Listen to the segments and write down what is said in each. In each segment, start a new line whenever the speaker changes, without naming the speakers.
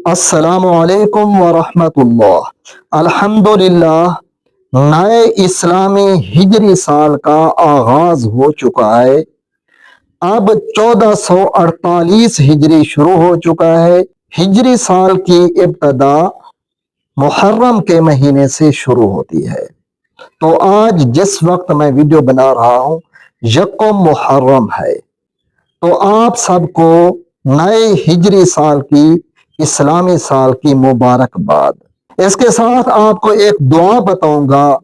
अस्सलामुअलैकुम वरहमतुल्लाह। अल्हम्दुलिल्लाह, नए इस्लामी हिजरी साल का आगाज हो चुका है। अब 1448 हिजरी शुरू हो चुका है। हिजरी साल की इब्तदा मुहर्रम के महीने से शुरू होती है। तो आज जिस वक्त मैं वीडियो बना रहा हूं, यकम मुहर्रम है। तो आप सबको नए हिजरी साल की, इस्लामी साल की मुबारकबाद। इसके साथ आपको एक दुआ बताऊंगा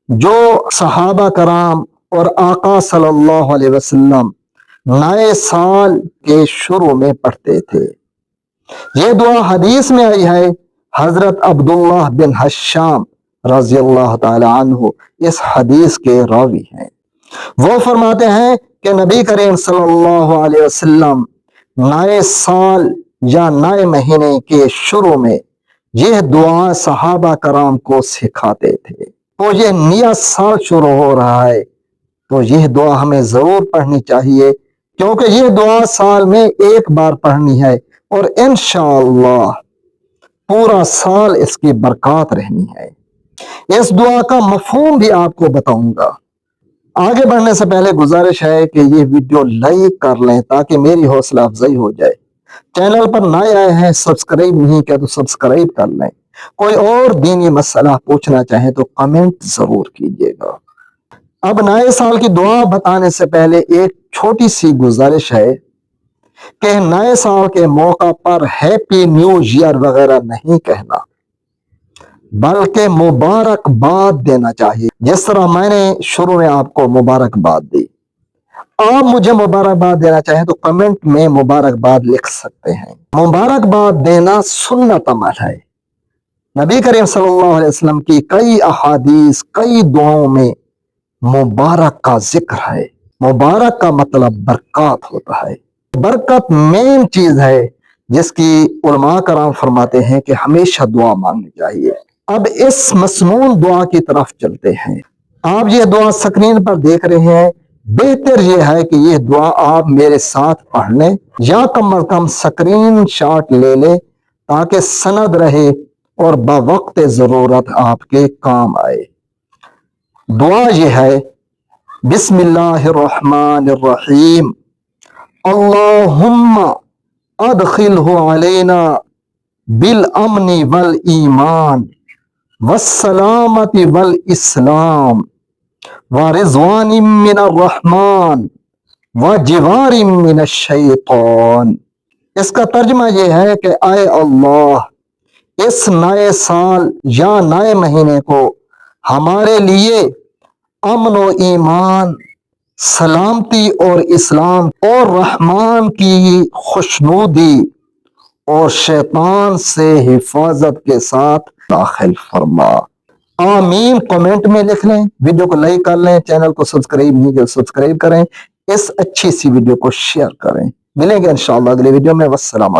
जो सहाबा कराम और आका सल्लल्लाहु अलैहि वसल्लम नए साल के शुरू में पढ़ते थे। ये दुआ हदीस में आई है। हजरत अब्दुल्लाह बिन हश्शाम रजी अल्लाह ताला अन्हु इस हदीस के रावी हैं। वो फरमाते हैं कि नबी करीम सल्लल्लाहु अलैहि वसल्लम नए साल या नए महीने के शुरू में यह दुआ सहाबा कराम को सिखाते थे। तो ये नया साल शुरू हो रहा है, तो यह दुआ हमें जरूर पढ़नी चाहिए, क्योंकि यह दुआ साल में एक बार पढ़नी है और इंशाअल्लाह पूरा साल इसकी बरकत रहनी है। इस दुआ का मफहूम भी आपको बताऊंगा। आगे बढ़ने से पहले गुजारिश है कि ये वीडियो लाइक कर लें ताकि मेरी हौसला अफजाई हो जाए। चैनल पर नए आए हैं, सब्सक्राइब नहीं किया तो सब्सक्राइब कर लें। कोई और दीनी मसला पूछना चाहे तो कमेंट जरूर कीजिएगा। अब नए साल की दुआ बताने से पहले एक छोटी सी गुजारिश है कि नए साल के मौका पर हैप्पी न्यू ईयर वगैरह नहीं कहना, बल्कि मुबारकबाद देना चाहिए। जिस तरह मैंने शुरू में आपको मुबारकबाद दी, आप मुझे मुबारकबाद देना चाहें तो कमेंट में मुबारकबाद लिख सकते हैं। मुबारकबाद देना सुन्नत अमल है। नबी करीम सल्लल्लाहु अलैहि वसल्लम की कई अहादीस, कई दुआओं में मुबारक का जिक्र है। मुबारक का मतलब बरकत होता है। बरकत मेन चीज है जिसकी उलमा कराम फरमाते हैं कि हमेशा दुआ मांगनी चाहिए। अब इस मसनून दुआ की तरफ चलते हैं। आप ये दुआ स्क्रीन पर देख रहे हैं। बेहतर यह है कि यह दुआ आप मेरे साथ पढ़ लें या कम अज कम स्क्रीन शॉट ले लें ताकि सनद रहे और बवक्त जरूरत आपके काम आए। दुआ यह है, बिस्मिल्लाहिर्रहमानिर्रहीम, अल्लाहुम्मा अदखिलहु अलैना बिल अमनी वल ईमान वस्सलामति वल इस्लाम व रिज़वानिम मिनर रहमान व जिवारिम मिनश शैतान। इसका तर्जुमा यह है कि आए अल्लाह, इस नए साल या नए महीने को हमारे लिए अमन व ईमान, सलामती और इस्लाम और रहमान की खुशनूदी और शैतान से हिफाजत के साथ दाखिल फरमा। आमीन कमेंट में लिख लें, वीडियो को लाइक कर लें, चैनल को सब्सक्राइब नहीं किया सब्सक्राइब करें, इस अच्छी सी वीडियो को शेयर करें। मिलेंगे इंशाअल्लाह अगले वीडियो में। वस्सलाम।